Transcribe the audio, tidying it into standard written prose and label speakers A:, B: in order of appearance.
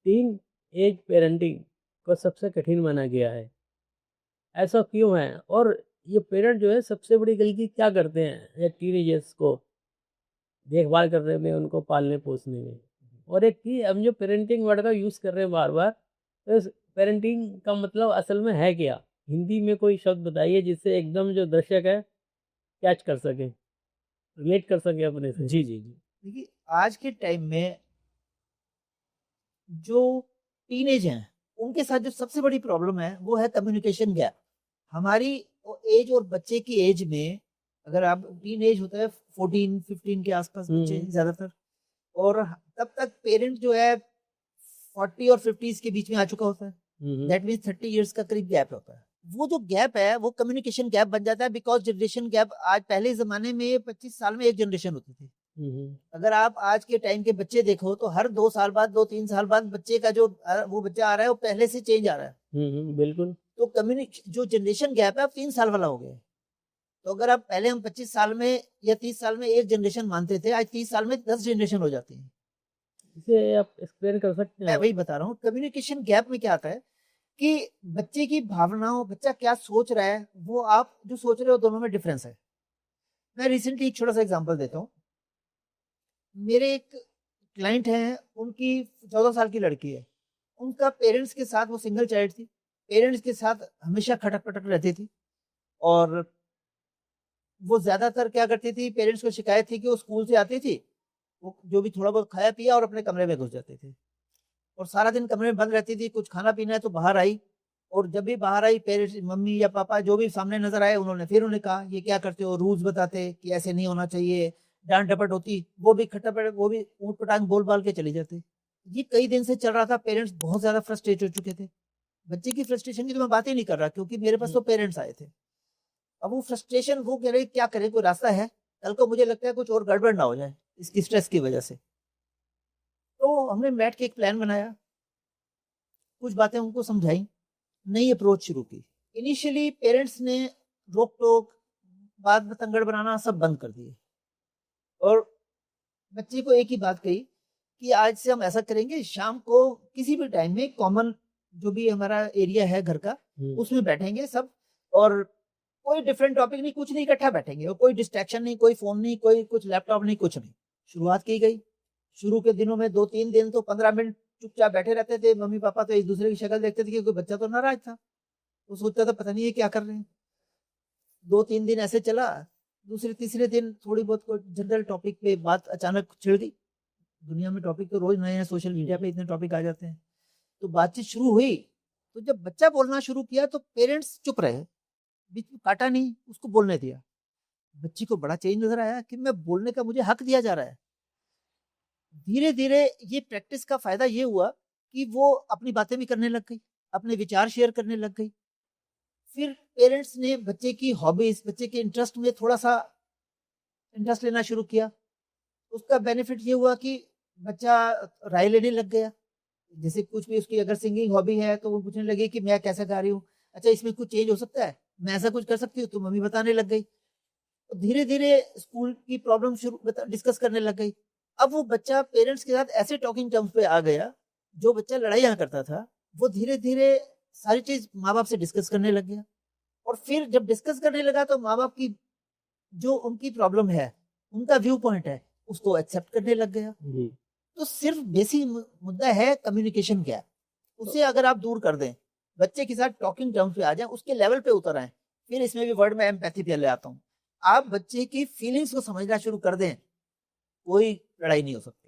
A: Teen age parenting को सबसे कठिन माना गया है। ऐसा क्यों है? और ये पेरेंट जो है सबसे बड़ी गलती क्या करते हैं ये टीनेजर्स को देखभाल करने में, उनको पालने-पोसने में? और एक कि हम जो पेरेंटिंग वर्ड का यूज़ कर रहे हैं बार-बार, तो इस पेरेंटिंग का मतलब असल में है क्या? हिंदी में कोई शब्द बताइए जिससे एकदम जो दर्शक है कैच कर सके, रिलेट कर सके अपने से।
B: जी, जी, जी। देखिए, आज के टाइम में जो टीनेज हैं, उनके साथ जो सबसे बड़ी प्रॉब्लम है, वो है कम्युनिकेशन गैप। हमारी एज और बच्चे की एज में अगर आप टीनेज होता है 14-15 के आसपास बच्चे
A: हुँ,
B: ज़्यादातर और तब तक पेरेंट जो है 40 और 50s के बीच में आ चुका होता है।
A: हुँ, हुँ,
B: दैट मीन्स 30 इयर्स का करीब गैप होता है। वो जो गैप है, वो कम्युनिकेशन गैप बन जाता है बिकॉज़ जनरेशन गैप आज पहले ज़माने में 25 साल में 1 जनरेशन होती थी।
A: हुँ, हुँ,
B: अगर आप आज के टाइम के बच्चे देखो तो हर 2 साल बाद 2-3 साल बाद बच्चे का जो वो बच्चा आ रहा है वो पहले से चेंज आ रहा है।
A: हुँ, हुँ, बिल्कुल।
B: तो कम्युनिक जो जनरेशन गैप है अब 3 साल वाला हो गया है। तो अगर आप पहले हम 25 साल में या 30 साल में 1 जनरेशन मानते थे, आज 30 साल में 10 जनरेशन हो जाती है।
A: इसे आप एक्सप्लेन कर सकते
B: मैं
A: हैं?
B: वही बता रहा हूँ कम्युनिकेशन गैप में क्या आता है कि बच्चे की भावनाओं, बच्चा क्या सोच रहा है, वो आप जो सोच रहे हो दोनों में डिफरेंस है। मैं रिसेंटली एक छोटा-सा एग्ज़ाम्पल देता हूँ। मेरे एक क्लाइंट हैं, उनकी 14 साल की लड़की है। उनका पेरेंट्स के साथ वो सिंगल चाइल्ड थी। पेरेंट्स के साथ हमेशा खटक-पटक रहती थी और वो ज़्यादातर क्या करती थी, पेरेंट्स को शिकायत थी कि वो स्कूल से आती थी, वो जो भी थोड़ा बहुत खाया पिया और अपने कमरे में घुस जाती थी और सारा दिन कमरे में बंद रहती थी, कुछ खाना-पीना है तो बाहर आई और जब भी बाहर आई पेरेंट्स मम्मी या पापा जो भी सामने नज़र आए उन्होंने फिर उन्हें कहा, "ये क्या करते हो?" रूल्स बताते कि ऐसे नहीं होना चाहिए, डाँट-डपट होती, वो भी खट्टा-पट वो भी ऊट-पटांग बोल-बाल के चली जाती। ये कई दिन से चल रहा था, पेरेंट्स बहुत ज़्यादा फ्रस्ट्रेट हो चुके थे। बच्चे की फ्रस्ट्रेशन की तो मैं बात ही नहीं कर रहा क्योंकि मेरे पास
A: हुँ,
B: तो पेरेंट्स आए थे। अब वो फ्रस्ट्रेशन वो कह रहे क्या करें कोई रास्ता है? कल को मुझे लगता है कुछ और गड़बड़ ना हो जाए, इसकी स्ट्रेस की वजह से। तो हमने बैठ के एक प्लान बनाया, कुछ बातें उनको समझाई, नई अप्रोच शुरू की। इनिशियली पेरेंट्स ने रोक-टोक, बात-बतंगड़ बनाना सब बंद कर दिए और बच्चे को एक ही बात कही कि आज से हम ऐसा करेंगे शाम को किसी भी टाइम में कॉमन जो भी हमारा एरिया है घर का,
A: हुँ,
B: उसमें बैठेंगे सब और कोई डिफरेंट टॉपिक नहीं, कुछ नहीं इकट्ठा बैठेंगे और कोई डिस्ट्रैक्शन नहीं, कोई फ़ोन नहीं, कोई कुछ लैपटॉप नहीं, कुछ नहीं। शुरुआत की गई। शुरू के दिनों में 2-3 दिन तो 15 मिनट चुपचाप बैठे रहते थे। मम्मी-पापा तो एक-दूसरे की शक्ल देखते थे कि कोई बच्चा तो नाराज़ था। तो सोचता था पता नहीं ये क्या कर रहे हैं। 2-3 दिन ऐसे चला। दूसरे-तीसरे दिन थोड़ी बहुत कोई जनरल टॉपिक पे बात अचानक छिड़ गई। दुनिया में टॉपिक तो रोज़ नए हैं, सोशल मीडिया पे इतने टॉपिक आ जाते हैं। तो बातचीत शुरू हुई, तो जब बच्चा बोलना शुरू किया तो पेरेंट्स चुप रहे। बीच में काटा नहीं, उसको बोलने दिया। बच्ची को बड़ा चेंज नज़र आया कि मैं बोलने का मुझे हक दिया जा रहा है। धीरे-धीरे ये प्रैक्टिस का फ़ायदा ये हुआ कि वो अपनी बातें भी करने लग गई, अपने विचार शेयर करने लग गई। फिर पेरेंट्स ने बच्चे की हॉबीज़, बच्चे के इंटरेस्ट में थोड़ा-सा इंटरेस्ट लेना शुरू किया। उसका बेनिफिट ये हुआ कि बच्चा राय लेने लग गया। जैसे कुछ भी उसकी अगर सिंगिंग हॉबी है तो वो पूछने लगी कि मैं कैसे गा रही हूँ? अच्छा इसमें कुछ चेंज हो सकता है? मैं ऐसा कुछ कर सकती हूँ? तो मम्मी बताने लग गई। तो धीरे-धीरे स्कूल की प्रॉब्लम शुरू बता डिस्कस करने लग गई। अब वो बच्चा पेरेंट्स के साथ ऐसे टॉकिंग टर्म्स पे आ गया, जो बच्चा लड़ाइयाँ करता था, वो धीरे-धीरे सारी चीज़ माँ-बाप से डिस्कस करने लग गया। और फिर जब डिस्कस करने लगा तो माँ-बाप की जो उनकी प्रॉब्लम है, उनका व्यू पॉइंट है, उसको एक्सेप्ट करने लग गया।
A: जी।
B: तो सिर्फ बेसिक मुद्दा है कम्युनिकेशन गैप।
A: तो
B: उसे अगर आप दूर कर दें, बच्चे के साथ टॉकिंग टर्म्स पे आ जाएँ, उसके लेवल पे उतर आएँ, फिर इसमें भी वर्ड में एम्पैथी पे ले आता हूँ। आप बच्चे की फीलिंग्स को समझना शुरू कर दें, कोई लड़ाई नहीं हो सकती।